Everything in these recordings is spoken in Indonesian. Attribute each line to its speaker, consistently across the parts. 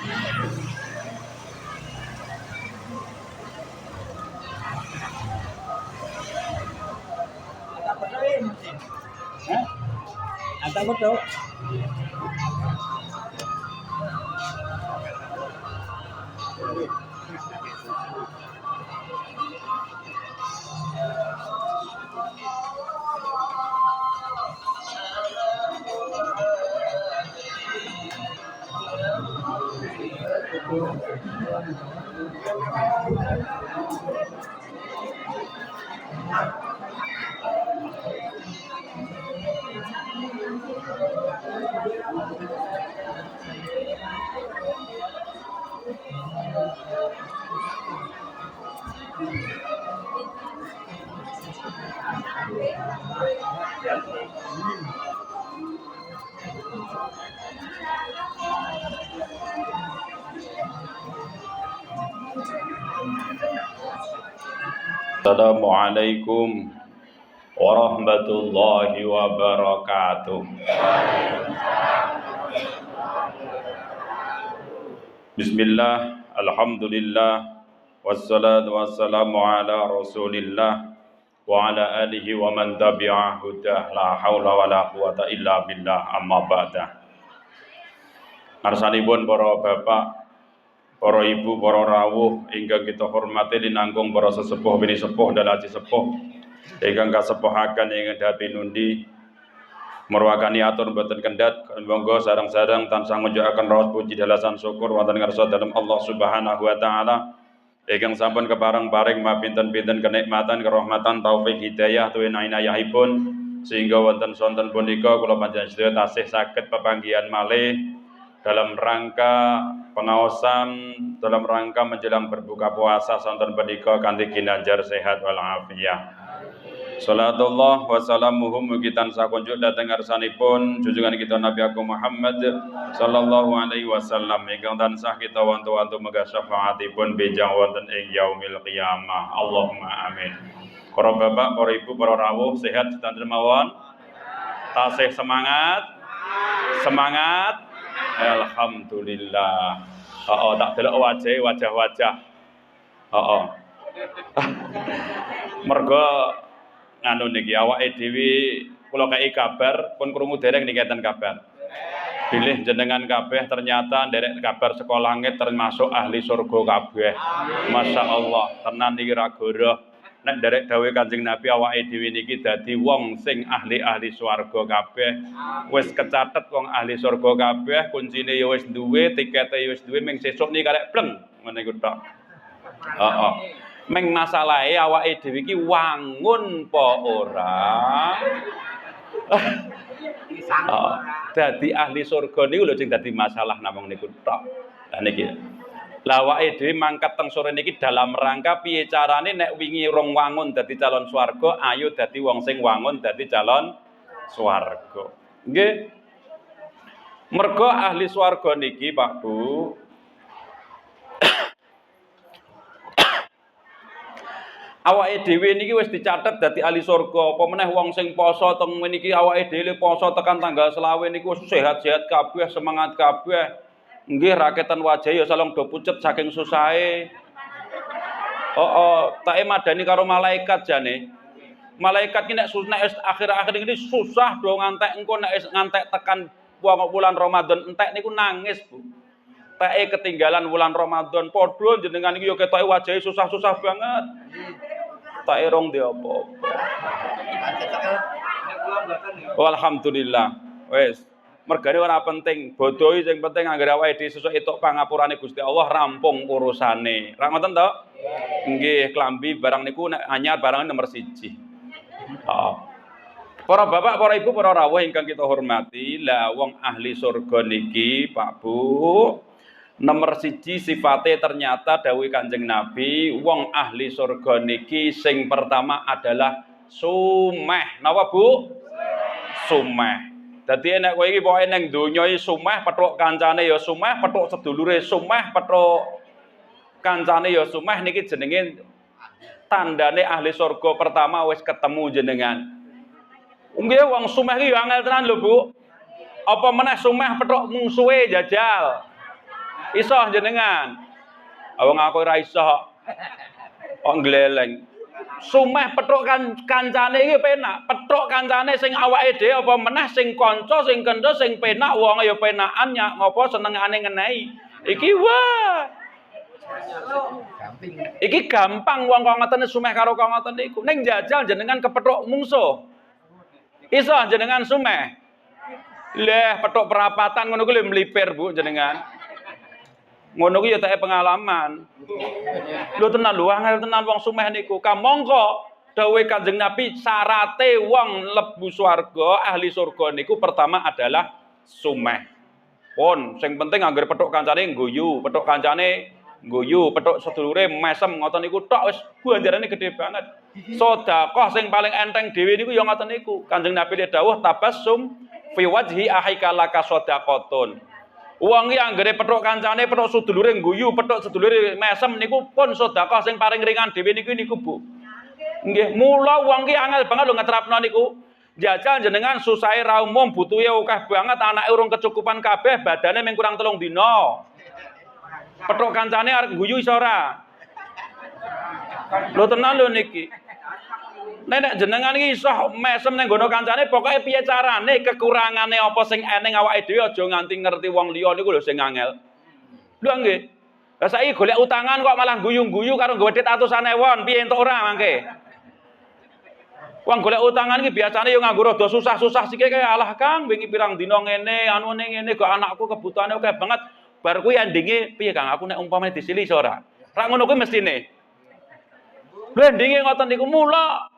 Speaker 1: Ada betul.
Speaker 2: Assalamualaikum warahmatullahi wabarakatuh. Bismillah, alhamdulillah, wassalatu wassalamu ala rasulillah wa ala alihi wa man tabi'a hudah, la hawla wa la quwata illa billah, amma ba'dah. Ngarsanipun para bapak, para ibu, para rawuh ingkang kita hormati linangkung para sesepuh bini sepuh dan aji sepuh ingkang kasepuhaken ing dhateng nundi marwakani atur boten kendhat monggo sareng-sareng tansah ngujukaken raos puji dalasan syukur wonten ngarsa dalem Allah Subhanahu wa taala ingkang sampun kepareng-paring mapinten-pinten kenikmatan kerahmatan taufik hidayah tuwin inayahipun sehingga wonten sonten punika kula panjenengan sedaya tasih saged pepanggihan malih dalam rangka pengaosan, dalam rangka menjelang berbuka puasa sonten punika kanthi ginanjar sehat wal afiyah. Salatullah wa salamuhu mugi tansah kunjuk dhateng ngarsanipun junjungan kita Nabi Agung Muhammad sallallahu alaihi wasallam ingkang tansah kita wantu-wantu megah syafaatipun benjang wonten ing yaumil qiyamah. Allahumma amin. Para bapak, para ibu, para rawuh sehat sedanten mawon. Tasih semangat. Semangat. Alhamdulillah. Tak delok wajah-wajah. Mergo nganu niki awake dhewe kula kei kabar pun krungu dereng niki enten kabar. Bilih jenengan kabeh ternyata nderek kabar saka langit termasuk ahli surga kabeh. Masyaallah, tenan niki ra goroh. Nek nderek dawuh Kanjeng Nabi awake dhewe niki dadi wong sing ahli-ahli swarga kabeh. Wis kecathet wong ahli surga kabeh, kuncine ya wis duwe, tikete ya wis duwe, ming sesuk niki karek bleng ngene iku tok. Ming masalahe awake dhewe iki wangun apa ora? Dadi ahli surga niku lho sing dadi masalah namung niku tok. Lah niki. Lah awake dhewe mangkat teng sore niki dalam rangka piye carane nek wingi rong wangun dadi calon swarga, ayo dadi wong sing wangun dadi calon swarga. Nggih. Mergo ahli swarga niki, Pak Bu, awake dhewe niki wis dicatet dadi ahli surga. Apa meneh wong sing poso teng niki awake dhewe poso tekan tanggal 20 niku sehat-sehat kabeh, semangat kabeh. Nggih raketan wajah ya salong do pucet saking susahe. Tak madani karo malaikat jane. Malaikat ki nek akhir-akhir ini susah do ngantek engko nek ngantek tekan bulan Ramadan entek niku nangis, Bu. Teke ketinggalan bulan Ramadan padha jenengan iki yo ketoke wajahe susah-susah banget. Tak erong dia apa-apa. Alhamdulillah. Wes, mergane ora penting, bodoi sing penting anggere awake dhewe sesuk entuk pangapurane Gusti Allah rampung urusane. Ra ngoten to? Nggih, klambi barang niku nek anyar barang nomor 1. Para bapak, para ibu, para rawuh ingkang kita hormati, lah wong ahli surga niki, Pak Bu, nomor 1 sifate ternyata dawuh Kanjeng Nabi, wong ahli surga niki sing pertama adalah sumeh. Napa Bu? Sumeh. Dadi nek kowe iki pokoke ning donya iki sumeh, petruk kancane ya sumeh, petruk sedulure sumeh, petruk kancane ya sumeh, niki jenenge tandane ahli surga pertama wis ketemu jenengan. Nggih wong sumeh iki angel tenan lho Bu. Apa meneh sumeh petruk mungsuhe jajal. Iso jenengan. Wong aku ora iso. Kok gleleng. Sumeh petuk kancane iki penak. Petuk kancane sing awake dhewe apa meneh sing kanca sing kendho sing penak wong ya penakan ngopo senengane ngenehi. Iki wah. Iki gampang wong kok ngoten sumeh karo kok ngoten niku. Ning jajal jenengan kepethuk mungsuh. Iso jenengan sumeh. Leh petuk perapatan ngono ku lho mlipir Bu jenengan. Ngono ku ya tak pengalaman. Lho tenan lho angel tenan wong sumeh niku. Kamangka dawuh Kanjeng Nabi syarate wong mlebu swarga, ahli surga niku pertama adalah sumeh. Pun sing penting anggere petuk kancane ngguyu, petuk kancane ngguyu, petuk sedulure mesem ngoten niku tok wis ganjarane gede banget. Sedekah sing paling enteng dhewe niku ya ngoten niku. Kanjeng Nabi dawuh tabassum fi wajhi ahika laka shadaqatun. Wong iki anggere petuk kancane, petuk sedulure ngguyu, petuk sedulure mesem niku pun sedekah sing paling ringan dhewe niku Bu. Nggih, mula wong iki angel banget lho ngetrapno niku. Jajal jenengan susahe ra umum, butuhe akeh banget, anake urung kecukupan kabeh, badane mung kurang 3 dina. Petuk kancane arep ngguyu iso ora? Lho tenan lho niki. Nek jenengan iki iso mesem ning nggono kancane, pokoke piye carane kekurangane apa sing eneng awake dhewe aja nganti ngerti wong liya niku lho sing angel. Lho nggih. Lah saiki golek utangan kok malah guyu-guyu karo nggawe duit atusan ewon, piye entuk ora mangke? Wong golek utangan iki biasane yo nganggo rada susah-susah sikik kae alah Kang wingi pirang dina ngene, anu ngene kok anakku kebutuhane akeh banget. Bar kuwi endinge piye Kang aku nek umpamane disili iso ora? Ra ngono kuwi mestine. Lho endinge ngoten niku mula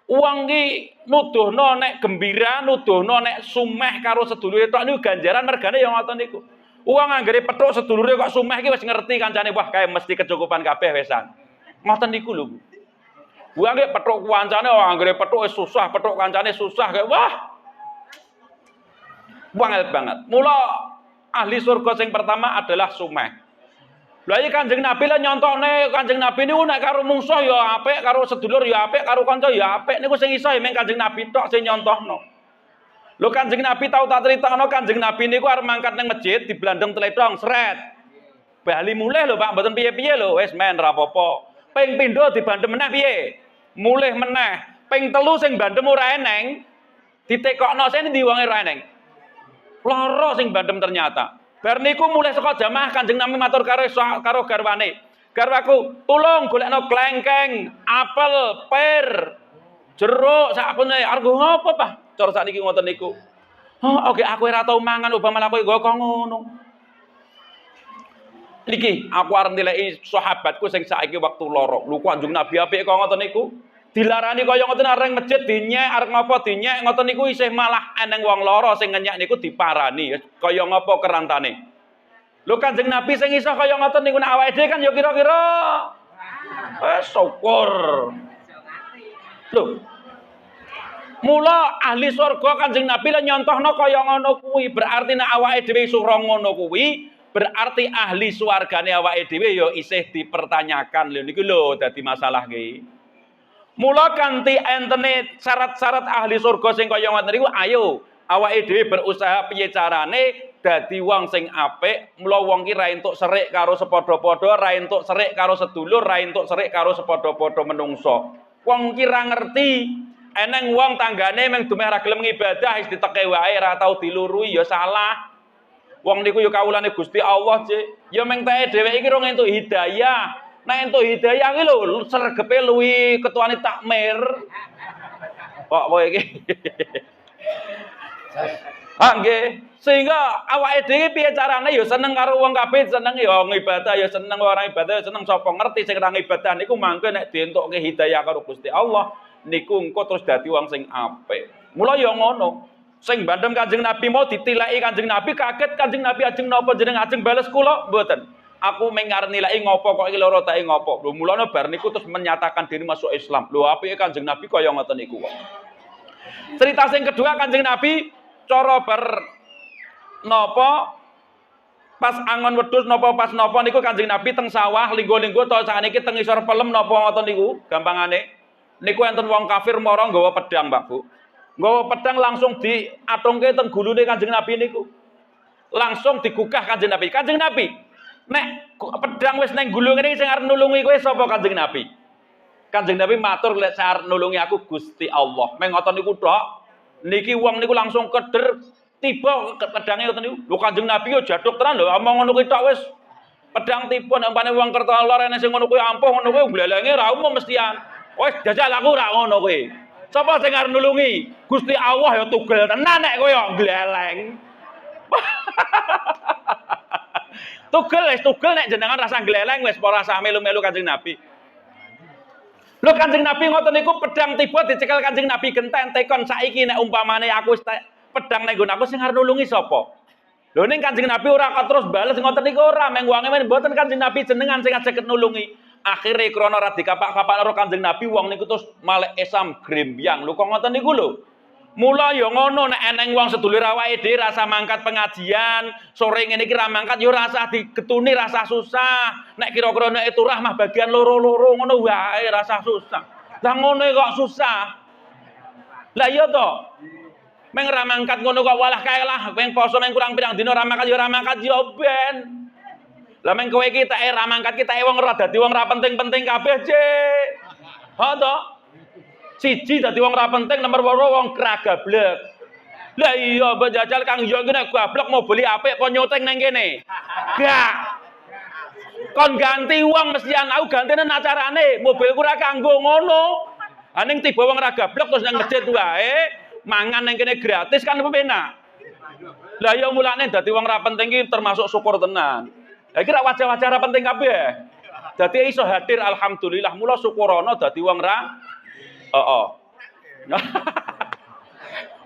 Speaker 2: wong iki nuduhno nek gembira, nuduhno nek sumeh karo sedulure tok niku ganjaran mergane ya ngoten niku. Wong anggere petuk sedulure kok sumeh iki wis ngerti kancane wah kae mesti kecukupan kabeh wesan. Ngoten niku lho. Wong iki petuk kancane anggere petuk susah, petuk kancane susah kae wah. Wangel banget. Mula ahli surga sing pertama adalah sumeh. Lha iki Kanjeng Nabi lah nyontokne Kanjeng Nabi niku nek karo mungsuh ya apik, karo sedulur ya apik, karo kanca ya apik niku sing iso ya mung Kanjeng Nabi tok sing nyontohno. Lho Kanjeng Nabi tau tak critakno Kanjeng Nabi niku arep mangkat ning masjid diblandeng tletong sret. Bali mulih lho Pak, mboten piye-piye lho, wis men ra apa-apa. Ping pindho dibandem meneh piye? Mulih meneh. Ping telu sing bandem ora eneng, ditekokno sene ndi wonge ora eneng. Lara sing bandem ternyata. Bar niku mulai saka jamaah Kanjeng Nabi matur karo garwane. Garwaku, tulung golekno klengkeng, apel, pir, jeruk sakpune. Arep ngopo, Pak? Cara sakniki ngoten niku. Oh, oke aku ora tau mangan malah kowe nggo ngono. Niki aku arep nilai sahabatku sing saiki waktu lara. Lho Kanjeng Nabi apik kok ngoten niku. Dilarani kaya ngoten areng masjid dinyek, arep ngopo dinyek ngoten niku isih malah eneng wong lara sing ngenyek niku diparani kaya ngopo kerantane. Lho Kanjeng Nabi sing iso kaya ngoten niku nek awake dhewe kan ya kira-kira syukur. Lho. Mula ahli surga Kanjeng Nabi lan nyontohno kaya ngono kuwi, berarti nek awake dhewe sura ngono kuwi, berarti ahli swargane awake dhewe ya isih dipertanyakan. Lho niku lho dadi masalah iki. Mula kanthi entene syarat-syarat ahli surga sing kaya ngoten niku ayo awake dhewe berusaha piye carane dadi wong sing apik. Mula wong ki ra entuk serik karo sepadha-padha, ra entuk serik karo sedulur, ra entuk serik karo sepadha-padha menungso. Wong ki ra ngerti eneng wong tanggane mung dumeh ra gelem ngibadah wis diteke wae ra tau dilurui ya salah. Wong niku ya kawulane Gusti Allah, Cik. Ya mung teke dhewe iki rong entuk hidayah. Nek entuk hidayah ki lho sregepe luwi ketuane takmir. Kok kowe iki. Nggih, sehingga awake dhewe piye carane ya seneng karo wong kabeh, seneng ya ngibadah ya seneng, ora ibadah ya seneng. Sapa ngerti sing ora ngibadah niku mangke nek dientukke hidayah karo Gusti Allah niku engko terus dadi wong sing apik. Mula ya ngono. Sing bandem Kanjeng Nabi mau ditilaki Kanjeng Nabi kaget Kanjeng Nabi ajeng napa jeneng ajeng bales kula mboten. Aku mengarep nilai ngopo kok iki loro tak ngopo. Lho mulane bar niku terus menyatakan diri masuk Islam. Lho apike Kanjeng Nabi kaya ngoten niku kok. Cerita sing kedua Kanjeng Nabi cara bar napa pas angon wedhus napa pas napa niku Kanjeng Nabi teng sawah linggo-linggo to sakniki teng isor pelem napa ngoten niku gampangane. Niku enten wong kafir mara nggawa pedang, Pak Bu. Nggawa pedang langsung diatungke teng gulune Kanjeng Nabi niku. Langsung digugah Kanjeng Nabi. Kanjeng Nabi Nek pedang wis nang gulung ini sing arep nulungi kowe sapa Kanjeng Nabi? Kanjeng Nabi matur lek arep nulungi aku Gusti Allah. Meng ngoten niku tok. Niki wong niku langsung keder tiba pedange ngoten niku. Lho Kanjeng Nabi yo jaduk tenan lho, omong ngono kuwi tok wis pedang tiba nek umpane wong Kertolor ene sing ngono kuwi ampuh ngono kuwi glelenge ra umum mestian. Wis jajal aku ra ngono kuwi. Sapa sing arep nulungi? Gusti Allah ya tugel tenan nek kowe yo gleleng. Tugel nek jenengan rasa gleleng wis ora rasa melu-melu Kanjeng Nabi. Lho Kanjeng Nabi ngoten niku pedang tiba dicekel Kanjeng Nabi genten tekon saiki nek umpamane aku pedang nek nggon aku sing arep nulungi sapa? Lho ning Kanjeng Nabi ora kok terus bales ngoten niku ora, meng wonge men mboten Kanjeng Nabi jenengan sing ajek nulungi. Akhire krana ora dikapak-kapak karo Kanjeng Nabi wong niku terus malih esam grembyang. Lho kok ngoten niku lho. Mula ya ngono nek eneng wong sedulur awake dhewe rasa mangkat pengajian, sore ngene iki ra mangkat ya rasa digetuni rasa susah. Nek kira-kira nek turah mah bagian loro-loro ngono wae rasa susah. Lah ngono kok susah. Lah iya to. Meng ra mangkat ngono kok walah kae lah, meng poso meng kurang pirang dina ra mangkat ya ben. Lah meng kowe iki tak ra mangkat ki tak wong ora dadi wong ra penting-penting kabeh, Cik. Ha to? Siji dadi wong ra penting, nomor loro wong kragablek. Lah iya bejajal Kang Yo iki nek gablek mau beli apik kok nyuting nang kene. Gak. Kon ganti wong mestian aku gantine acarane, mobilku ora kanggo ngono. Aning tiba wong ra gablek terus nang masjid wae, mangan nang kene gratis kan penak. Lah iya mulane dadi wong ra penting iki termasuk syukur tenan. Lah iki ra wajah-wajah ra penting kabeh. Dadi iso hadir alhamdulillah mula syukurana dadi wong ra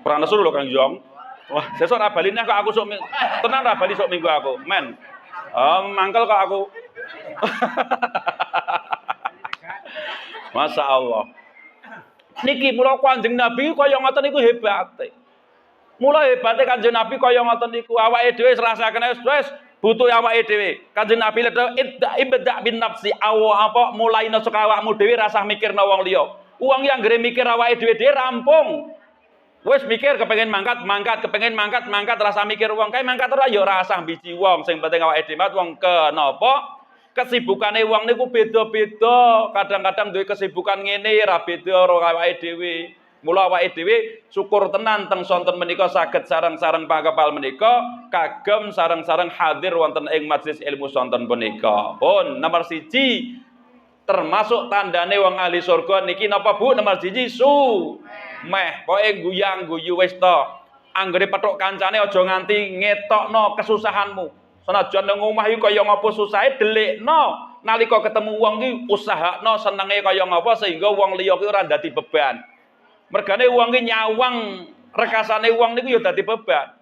Speaker 2: Ora nesu lho Kang Jong. Wah, sesuk ra bali neh kok aku sok tenan ra bali sok minggu aku. Men. Mangkel kok aku. Masya Allah. Niki mula Kanjeng Nabi kaya ngoten niku hebate. Mula hebate Kanjeng Nabi kaya ngoten niku awake dhewe rasaken wis butuh awake dhewe. Kanjeng Nabi lha ibda bin nafsi apa mulai saka awakmu dhewe rasah mikirna wong liya. Uang yang gere mikir awake dhewe rampung. Wis mikir kepengin mangkat, kepengin mangkat, rasa mikir wong kae mangkat ora ya rasa biji wong. Sing penting awake dhewe wong kenapa? Kesibukane wong niku beda-beda. Kadang-kadang duwe kesibukan ngene ra beda karo awake dhewe. Mula awake dhewe syukur tenan teng sonten menika saged sareng-sareng pangkepal menika kagem sareng-sareng hadir wonten ing majelis ilmu sonten punika. Pun nomor 1 termasuk tandane wong ahli surga niki napa Bu? Nomor 1 meh pokoke guyang guyu wis to. Anggere petuk kancane aja nganti ngetokno kesusahanmu. Senajan nang omah iki kaya ngapa susahe delikno. Nalika ketemu wong iki usahakno senenge kaya ngapa sehingga wong liya ki ora dadi beban. Mergane wong ki nyawang rekasane wong niku ya dadi beban.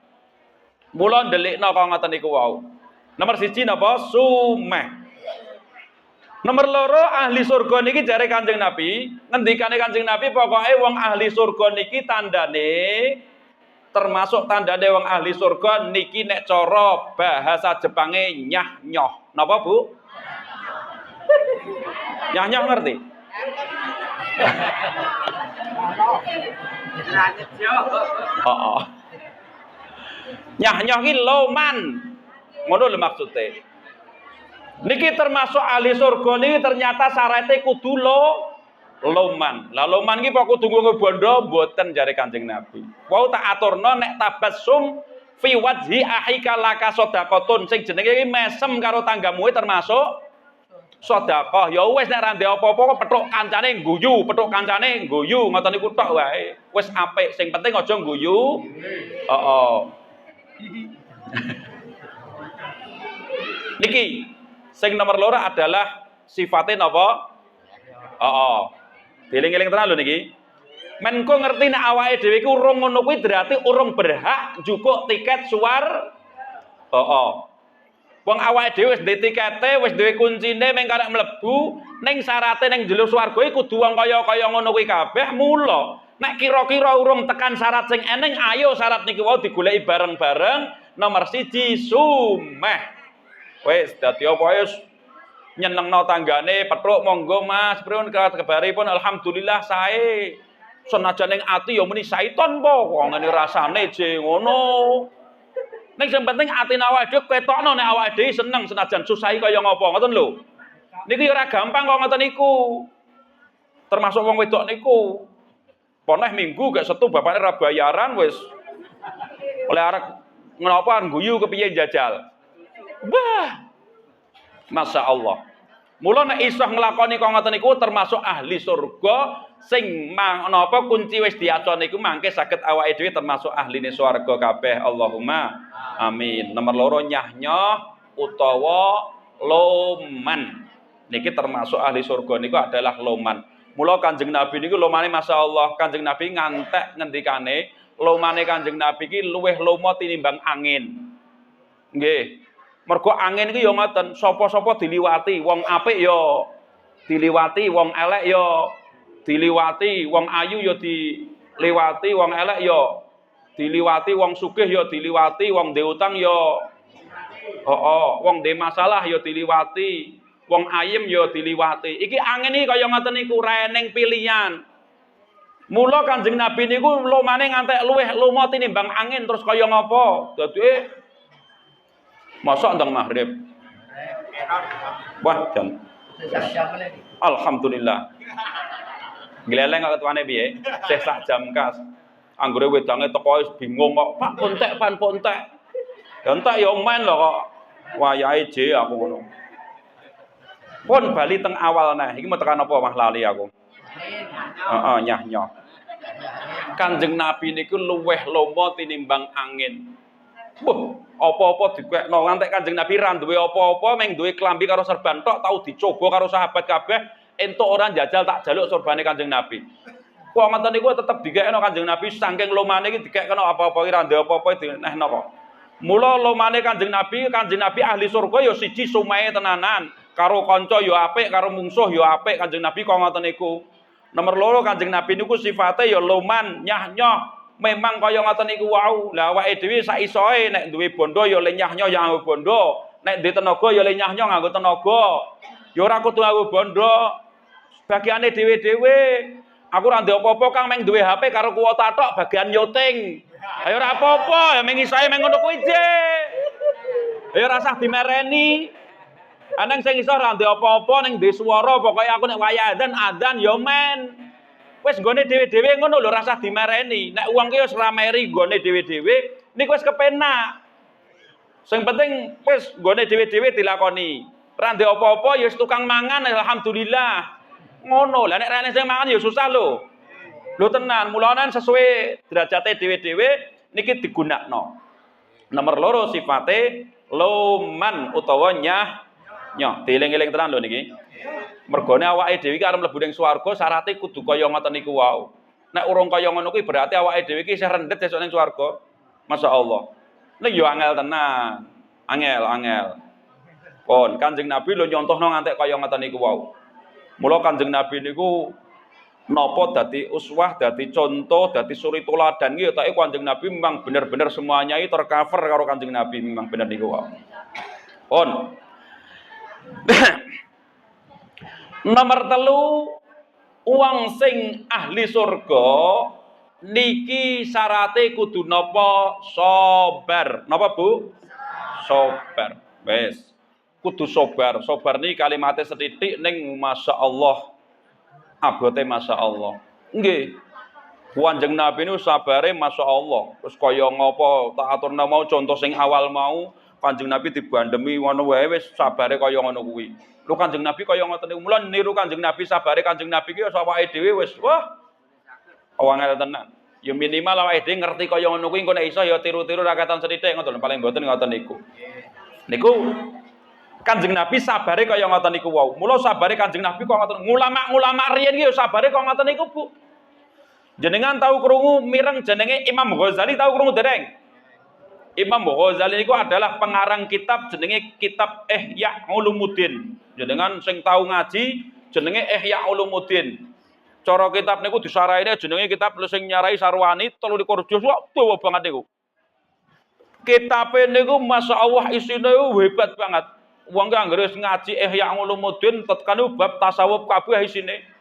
Speaker 2: Mula delikno kaya ngoten niku wau. Nomor 1 napa? Sumeh. Nomor 2 ahli surga niki jare Kanjeng Nabi, ngendikane Kanjeng Nabi pokoke wong ahli surga niki tandane termasuk tandane wong ahli surga niki nek cara bahasa Jepange nyah-nyoh. Napa Bu? Nyah-nyoh ngerti? Nyah-nyoh ki loman. Ngono lho maksude. Niki termasuk ahli surga niki ternyata syaraté kudu loman. Lah loman iki kok kudu nggo bondo mboten jare Kanjeng Nabi. Wau tak aturno nek tabassum fi wajhi ahika laka sedaqatun sing jenenge iki mesem karo tanggamu termasuk sedekah. Ya wis nek ra ndek apa-apa kok petuk kancane ngguyu, ngoten niku tok wae. Wis apik, sing penting aja ngguyu. Niki sing nomor 2 adalah sifatnya napa? Dieling-eling tenan lho niki. Menko ngerti nek awake dhewe iku urung ngono kuwi berarti urung berhak njukuk tiket suar. Wong awake dhewe wis duwe tikete, wis duwe kuncine meng karek mlebu, ning syaraté ning jero swarga iku kudu wong kaya ngono kuwi kabeh. Mula nek kira-kira urung tekan syarat sing eneng, ayo syarat niki wau digoleki bareng-bareng. Nomor 1 sumeh. Wis dadi apa wis nyenengno tanggane petruk monggo Mas pripun kabaripun alhamdulillah sae senajan ning ati ya muni saiton po kok ngene rasane je ngono Ning sing penting atine awake dhewe ketokno nek awake dhewe seneng senajan susahi kaya ngapa ngoten lho. Niku ya ora gampang kok ngoten niku. Termasuk wong wedok niku. Poneh minggu gak setu bapakne ra bayaran wis oleh arek ngopo guyu kepiye jajal. Wah. Masya Allah. Mula nek iso nglakoni kok ngoten niku termasuk ahli surga sing napa kunci wis diacon niku mangke saged awake dhewe termasuk ahline swarga kabeh. Allahumma amin. Nomor 2 nyah-nyoh utawa loman. Niki termasuk ahli surga niku adalah loman. Mula Kanjeng Nabi niku lomane masyaallah. Kanjeng Nabi ngantek ngendikane lomane Kanjeng Nabi iki luweh lomo tinimbang angin. Nggih. Mergo angin iki ya ngoten, sapa-sapa diliwati, wong apik ya diliwati, wong elek ya diliwati, wong ayu ya diliwati, wong elek ya diliwati, wong sugih ya diliwati, wong ndek utang ya wong ndek masalah ya diliwati, wong ayem ya diliwati. Iki angin iki kaya ngoten niku reneng pilihan. Mula Kanjeng Nabi niku lomane ngantek luweh lomo tinimbang angin terus kaya ngapa? Dadi masuk ndang maghrib. Wah, jam. Alhamdulillah. Gleleng kok ketuane piye? Sih sak jam kas. Anggere wedange teko wis bingung kok, Pak pontek pan pontek. Ya entek ya men lho kok. Wayahe je aku ngono. Pun bali teng awal nah, iki mau tekan apa mah lali aku. Heeh, nyah-nyoh. Kanjeng Nabi niku luweh lomo tinimbang angin. Wah, apa-apa dikekno ngantek Kanjeng Nabi ra duwe apa-apa, mung duwe klambi karo serban tok tau dicoba karo sahabat kabeh, entuk ora njajal tak jaluk sorbane Kanjeng Nabi. Kok ngoten niku tetep dikekno Kanjeng Nabi saking lomane iki dikekno apa-apa iki ra ndek apa-apa dinehno kok. Mula lomane Kanjeng Nabi ahli surga ya siji sumae tenanan, karo kanca ya apik, karo mungsuh ya apik Kanjeng Nabi kok ngoten niku. Nomor 2 Kanjeng Nabi niku sifate ya loman, nyah-nyoh. Memang kaya ngoten niku wau. Lah awake dhewe sak isoe nek duwe bondo ya le nyah-nyoh ya nganggo bondo, nek duwe tenaga ya le nyah-nyoh nganggo tenaga. Ya ora kudu nganggo bondo. Bagiane dhewe-dhewe. Aku ora ndek apa-apa Kang meng duwe HP karo kuota tok bagian nyoting. Ayo ora apa-apa, ya meng isoe meng ngono kuwi je. Ya ora usah dimereni. Anang sing iso ora ndek apa-apa ning duwe swara pokoke aku nek wayah adzan ya men. Wis nggone dhewe-dhewe ngono lho rasa dimereni. Nek wong ki wis ra meri nggone dhewe-dhewe, niku wis kepenak. Sing penting wis nggone dhewe-dhewe dilakoni. Ra ndek apa-apa ya wis tukang mangan alhamdulillah. Ngono. Lah nek ra sing mangan ya susah lho. Lho tenan, mulane sesuai derajate dhewe-dhewe niki digunakno. Nomor 2 sifate loman utawa nyah-nyoh. Dieling-eling tenan lho niki. Mergone awake dhewe iki arep mlebu ning swarga syaraté kudu kaya ngoten niku wae. Nek urung kaya ngono kuwi berarti awake dhewe iki isih rendet sesuk ning swarga. Masyaallah. Ning yo angel tenan. Angel. Pun Kanjeng Nabi lho nyontohno ngantek kaya ngoten niku wae. Mula Kanjeng Nabi niku napa dadi uswah, dadi contoh, dadi suri teladan iki ya tak Kanjeng Nabi memang bener-bener semuanya iki tercover karo Kanjeng Nabi memang bener niku wae. Pun Nomor 3 uang sing ahli surga niki syarate kudu napa sabar. Napa Bu? Sabar. Wes. Kudu sabar. Sabar niki kalimatnya setitik ning masyaallah. Abote masyaallah. Nggih. Kanjeng Nabi niku sabare masyaallah. Terus kaya ngapa tak aturna mau contoh sing awal mau Kanjeng Nabi dibandemi ngono wae wis sabare kaya ngono kuwi. Lho Kanjeng Nabi kaya ngoten niku. Mula niru Kanjeng Nabi sabare Kanjeng Nabi ki awake dhewe wis wah angel tenan. Ya minimal awake dhewe ngerti kaya ngono kuwi engko nek iso ya tiru-tiru rakatan sethithik ngoten paling mboten ngoten niku. Niku Kanjeng Nabi sabare kaya ngoten niku wau. Mula sabare Kanjeng Nabi kok ngoten. Ulama-ulama riyen ki ya sabare kok ngoten niku, Bu. Jenengan tahu krungu mireng jenenge Imam Ghazali tahu krungu dereng? Imam Ghazali niku adalah pengarang kitab jenenge kitab Ihya Ulumuddin. Jenengan sing tahu ngaji jenenge Ihya Ulumuddin. Cara kitab niku disaraine jenenge kitab sing nyarai Sarwani 23 juz dawa banget niku. Kitabe niku masyaallah isine hebat banget. Wong ki anggere ngaji Ihya Ulumuddin tekan bab tasawuf kabeh isine.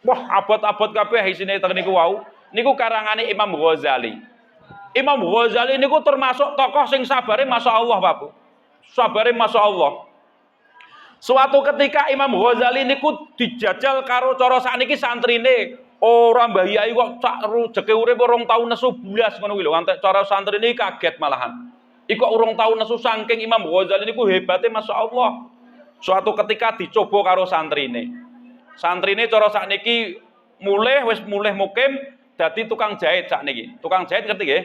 Speaker 2: Wah, abad-abad kabeh isine teng niku wau. Niku karangane Imam Ghazali. Imam Ghazali niku termasuk tokoh sing sabare masyaallah, Pak Bu. Sabare masyaallah. Suatu ketika Imam Ghazali niku dijajal karo cara sakniki santrine. Ora Mbah Yai kok sak rejeke urip 2 tahun nesu blas ngono kuwi lho. Antek cara santrine kaget malahan. Iku 2 tahun nesu saking Imam Ghazali niku hebate masyaallah. Suatu ketika dicoba karo santrine. Santrine cara sakniki wis mulih mukim dadi tukang jahit sakniki. Tukang jahit ngerti nggih?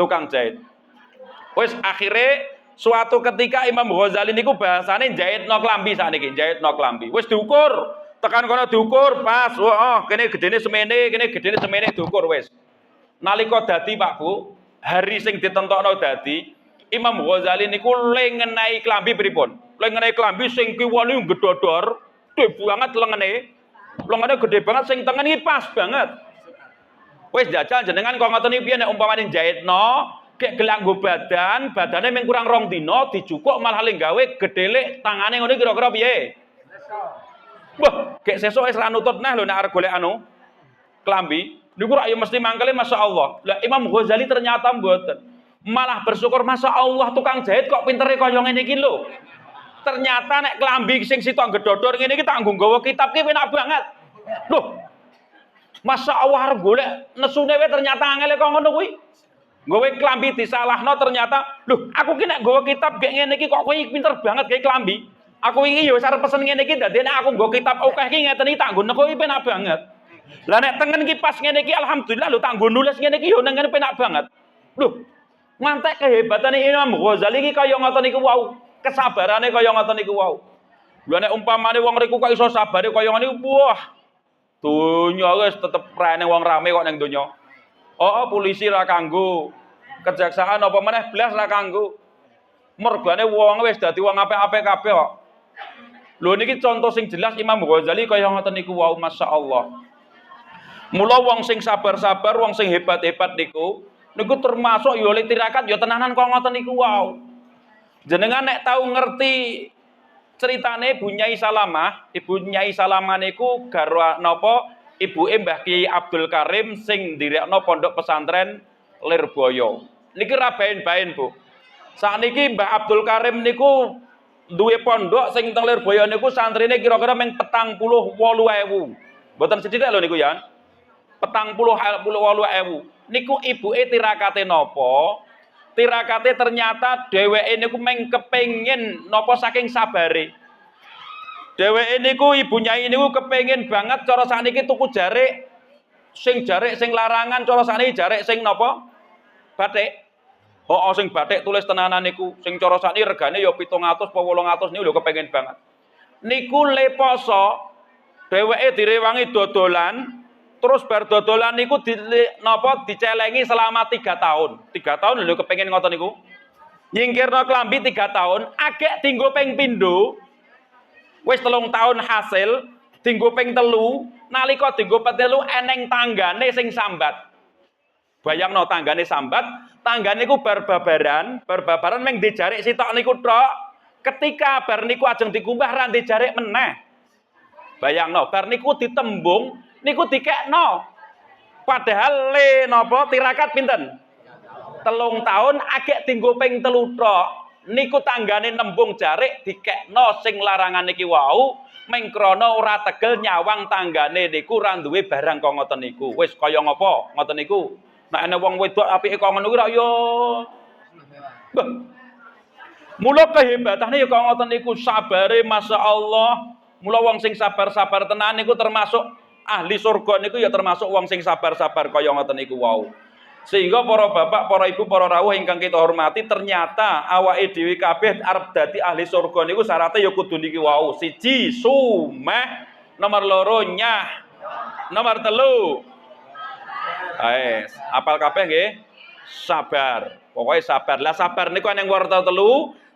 Speaker 2: Tukang jahit. Wis akhire suatu ketika Imam Ghazali niku bahasane jahitno klambi sakniki, jahitno klambi. Wis diukur, tekan kono diukur pas. Oh, kene gedene semene, kene gedene semene diukur wis. Nalika dadi Pak Bu, hari sing ditentokno dadi Imam Ghazali niku lengenahi klambi pripun? Lengenahi klambi sing kiwane gedodor, gede banget lengene. Lengene gede banget sing tengen iki pas banget. Wis jajal jenengan kok ngoten iki piye nek umpamane jahitno, gek gelak nggo badane mung kurang 2 dina dijukuk malah le gawe gedelik tangane ngono kira-kira piye? Wah, gek sesuk wis ra nutut nah lho nek arep golek anu klambi. Niku rak ya mesti mangkele masyaallah. Lah Imam Ghazali ternyata mboten. Malah bersyukur masyaallah tukang jahit kok pintere kaya ngene iki lho. Ternyata nek klambi sing sitok gedodor ngene iki tak nggo nggawa kitab ki enak banget. Loh. Masyaallah arep golek nesune wae ternyata angel kok ngono kuwi. Nggawe klambi disalahno ternyata, lho aku ki nek nggawa kitab gek ngene iki kok kowe pinter banget gawe klambi. Aku iki ya wis arep pesen ngene iki dadi nek aku nggawa kitab akeh iki ngeten iki tak nggo neko iki penak banget. Lah nek tengen ki pas ngene iki alhamdulillah lho tak nggo nulis ngene iki yo nang ngene penak banget. Lho, mantek kehebatane Imam Ghazali iki kaya ngoten niku wau. Kesabarane kaya ngoten niku wau. Lha nek umpamane wong riku kok iso sabare kaya ngene wah. Donya wis tetep rene wong rame kok nang donya. Oh, polisi ra kanggo. Kejaksaan apa meneh blas ra kanggo. Mergane wong wis dadi wong apik-apik kabeh kok. Lho niki contoh sing jelas Imam Ghazali kaya ngoten niku wau masyaallah. Mula wong sing sabar-sabar, wong sing hebat-hebat niku termasuk ya oleh tirakat ya tenanan kok ngoten niku wau. Jenengan nek tau ngerti ceritane Ibu Nyai Salamah niku garwa napa ibuke Mbah Ki Abdul Karim sing ndirekno pondok pesantren Lirboyo. Niki ra baen-baen, Bu. Sakniki Mbah Abdul Karim niku duwe pondok sing teng Lirboyo niku santrine kira-kira mung 48.000. Mboten sithik lho niku ya. 48.000. Niku ibuke tirakate napa? Tirakate ternyata dheweke niku mung kepengin napa saking sabare. Dheweke niku Ibu Nyai niku kepengin banget cara sakniki tuku jarik sing larangan, cara sakniki jarik sing napa? Batik. Oh, sing batik tulis tenanan niku sing cara sakniki regane ya 700 apa 800 niku lho kepengin banget. Niku le poso dheweke direwangi dodolan. Terus bar dodolan niku dicelengi selama 3 tahun. 3 tahun lho kepengin ngoten niku. Nyingkirno klambi 3 tahun, agek dinggo ping pindho. Wis 3 tahun hasil, dinggo ping 3, nalika dinggo ping 3 eneng tanggane sing sambat. Bayangno tanggane sambat, tanggane niku barbabaran mung dijarik sitok niku tok. Ketika bar niku ajeng dikumbah ra dijarik meneh. Bayangno bar niku ditembung niku dikekno. Padahal le napa tirakat pinten? 3 tahun agek dinggo ping 3 tok. Niku tanggane nembung jarik dikekno sing larangan niki wau, ming krana ora tegel nyawang tanggane niku ra duwe barang kok ngoten niku. Wis kaya ngapa ngoten niku. Nek ana wong wedok apike kok ngono kuwi ra ya. Mula kehebatane ya kok ngoten niku sabare masyaallah. Mula wong sing sabar-sabar tenan niku termasuk ahli surga niku ya termasuk wong sing sabar-sabar kaya ngoten niku wau. Sehingga para bapak, para ibu, para rawuh ingkang kita hormati, ternyata awake dhewe kabeh arep dadi ahli surga niku syaratnya ya kudu niki wau. 1 sumeh, nomor 2 nyah, nomor 3 apal kabeh nggih? Sabar. Pokoknya sabar. Lah sabar niku ana yang warta 3,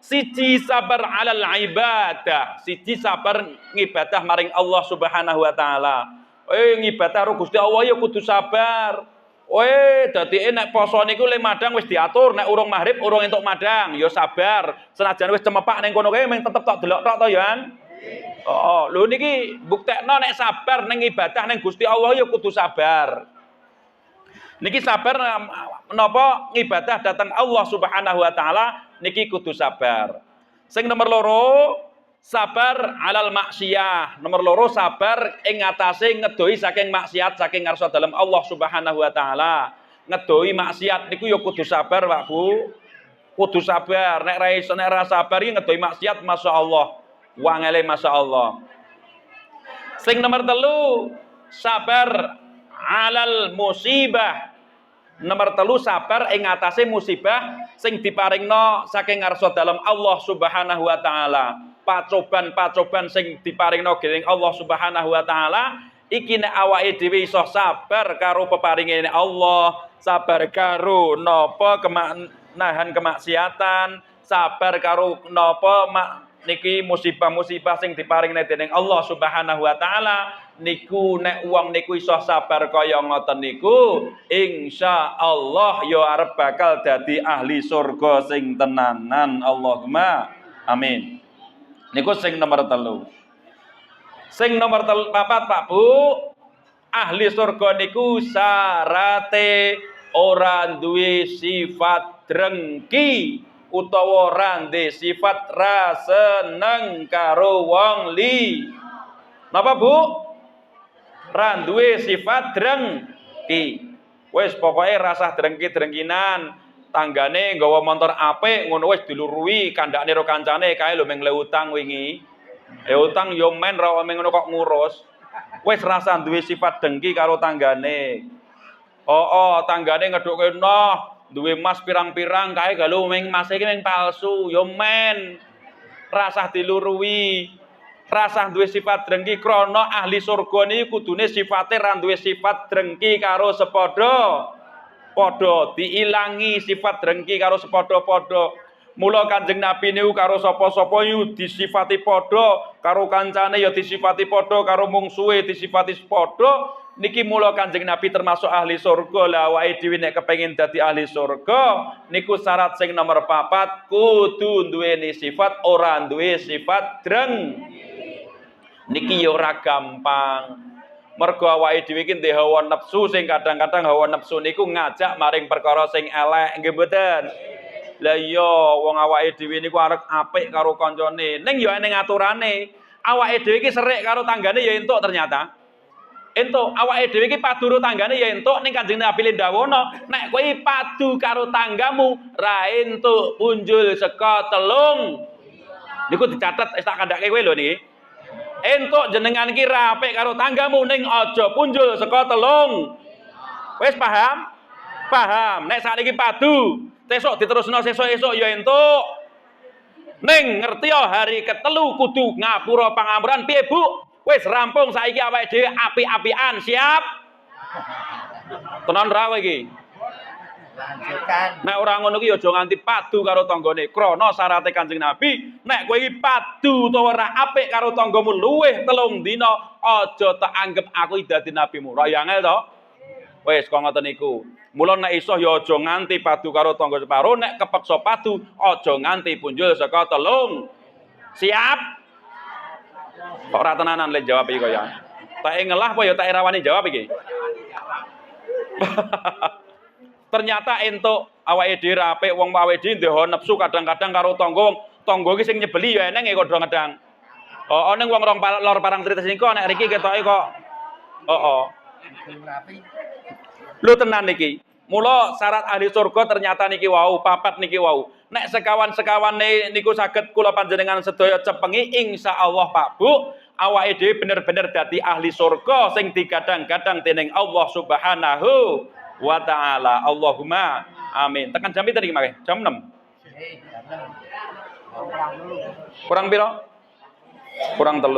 Speaker 2: 1 sabar alal ibadah, 1 sabar ngibadah maring Allah Subhanahu wa taala. Ngibadah karo Gusti Allah ya kudu sabar. Dadi nek poso niku le madang wis diatur, nek urung maghrib urung entuk madang, ya sabar. Senajan wis cemepak ning kono kae mung tetep tok delok tok to ya. Lho niki buktekno nek sabar ning ibadah ning Gusti Allah ya kudu sabar. Niki sabar menapa ngibadah datang Allah Subhanahu wa taala niki kudu sabar. Sing nomor loro sabar alal maksiyah. Nomor loro sabar ing ngatasé ngedoi saking maksiat saking ngarsa dalem Allah Subhanahu wa taala. Ngedoi maksiat niku ya kudu sabar, Pak Bu. Kudu sabar. Nek ra iso nek ra sabar iki ngedoi maksiat masyaallah. Wangele masyaallah. Sing nomor telu sabar alal musibah. Nomor telu sabar ing ngatasé musibah sing diparingno saking ngarsa dalem Allah Subhanahu wa taala. Pacoban-pacoban sing diparingno dening Allah Subhanahu wa taala iki nek awake dhewe iso sabar karo peparinge Allah, sabar karo napa nahan kemaksiatan, sabar karo napa niki musibah-musibah sing diparingne dening Allah Subhanahu wa taala niku nek wong niku iso sabar kaya ngoten niku insyaallah ya arep bakal dadi ahli surga sing tenanan. Allahumma amin. Niku sing nomor telu. Sing nomor papat Pak Bu, ahli surga niku syarate ora duwe sifat drengki utawa ora ndek sifat ra seneng karo wong li. Napa Bu? Ra duwe sifat drengki. Wis pokoke rasah drengki-drengkinan, tanggane nggawa motor apik ngono wis dilurui kandhane karo kancane kae lho meng le utang wingi. Utang yo men ra meng ngono kok ngurus. Wis rasah duwe sifat dengki karo tanggane. Tanggane ngedhukke noh duwe emas pirang-pirang kae galu meng emas iki meng palsu, yo men. Rasah dilurui. Rasah duwe sifat drengki krana ahli surga niki kudune sifate ra duwe sifat drengki karo sepadha. Padha diilangi sifat drengki karo sepadha-padha. Mula Kanjeng Nabi niku karo sapa-sapa yu disifati padha, karo kancane ya disifati padha, karo mungsuhe disifati padha. Niki mula Kanjeng Nabi termasuk ahli surga. Lah awake dhewe nek kepengin dadi ahli surga niku syarat sing nomor 4 kudu duweni sifat ora duwe sifat dreng. Niki ya ora gampang. Mergo awake dhewe iki ndek hawa nafsu sing kadang-kadang hawa nafsu niku ngajak maring perkara sing elek nggih mboten. Lah iya wong awake dhewe niku arep apik karo kancane, ning ya ning aturane. Awake dhewe iki serik karo tanggane ya entuk ternyata. Entuk awake dhewe iki padu karo tanggane ya entuk ning Kanjeng Nabi ndawuhna, nek kowe padu karo tanggamu ra entuk punjul saka telung. Niku dicatet wis tak kandhake kowe lho niki. Entuk jenengan iki ra apik karo tanggamu ning aja punjul saka telung. Wis paham? Paham. Nek sakniki padu, sesuk diterusno sesuk-esuk ya entuk. Ning ngerti ya hari ketelu kudu ngapura pangamuran piye Bu? Wis rampung saiki awake dhewe apik-apikan, siap? Tenan ra kowe iki? Lanjutkan. Nek ora ngono ki aja nganti padu karo tanggane. Krana syarate Kanjeng Nabi, nek kowe iki padu utawa ora apik karo tanggamu luwih 3 dina, aja tak anggap aku dadi nabimu. Ra yangel to? Wis kok ngoten niku. Mula nek iso ya aja nganti padu karo tangga separo, nek kepeksa padu aja nganti punjul saka telung. Siap? Kok ora tenanan le jawab iki kaya. Tak ngelah apa ya tak rawani jawab iki. Ternyata entuk awake dhewe apik wong awake dhewe ndek nafsu kadang-kadang karo tangga iki sing nyebeli ya eneng kok kadang-kadang. Ning wong lor parang trites niku nek riki ketoke kok Lho tenan niki. Mula syarat ahli surga ternyata niki wau, 4 niki wau. Nek sekawan-sekawane niku saged kula panjenengan sedaya cepengi insyaallah Pak Bu, awake dhewe bener-bener dadi ahli surga sing digadang-gadang dening Allah Subhanahu wa taala. Allahumma amin. Tekan jam pinten iki mangke? Jam 6. Kurang piro? Kurang 3.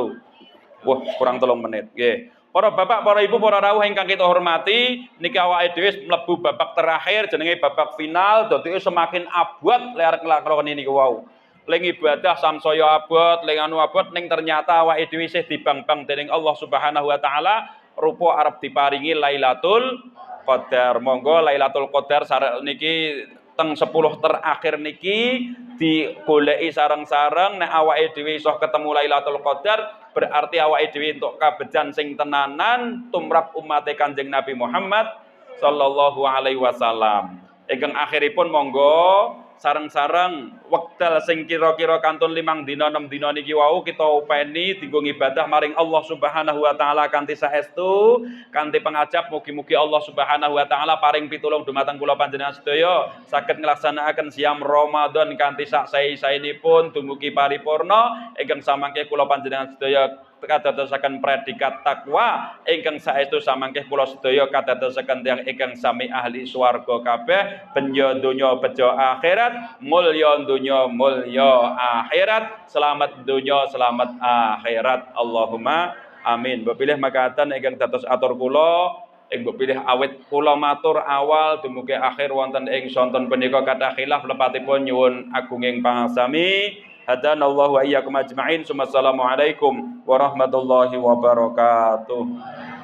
Speaker 2: Wah, kurang 3 menit. Nggih. Para bapak, para ibu, para rawuh ingkang kita hormati, niki awake dhewe mlebu babak terakhir jenenge babak final, dadi semakin abot lek nglakoni niku wau. Ling ibadah samsaya abot, ling anu abot ning ternyata awake dhewe isih dibang-bang dening Allah Subhanahu wa taala rupa arep diparingi Lailatul Qadar. Monggo Lailatul Qadar niki teng 10 terakhir niki digoleki sareng-sareng nek awake dhewe iso ketemu Lailatul Qadar berarti awake dhewe entuk kabejan sing tenanan tumrap umat Kanjeng Nabi Muhammad sallallahu alaihi wasallam. Ingkang akhiripun monggo sareng-sareng wekdal sing kira-kira kantun 5 dina 6 dina niki wau kita upeni dienggo ibadah maring Allah Subhanahu wa taala kanthi saestu, kanthi pangajap mugi-mugi Allah Subhanahu wa taala paring pitulung dumateng kula panjenengan sedaya saged nglaksanakaken siam Ramadan kanthi sak sae-saenipun dumugi paripurna ingkang samangke kula panjenengan sedaya kadadosaken predikat takwa ingkang saestu samangke kula sedaya kadadosaken tiyang ingkang sami ahli swarga kabeh benyo donya bejo akhirat mulya donya mulya akhirat selamat donya selamat akhirat Allahumma amin. Bepilih makaten ingkang dados atur kula ing pilih awit kula matur awal dumugi akhir wonten ing sonten punika kathah khilaf lepatipun nyuwun agunging pangasami. Hadanallahu wa iyyakum ajma'in. Assalamualaikum warahmatullahi wabarakatuh.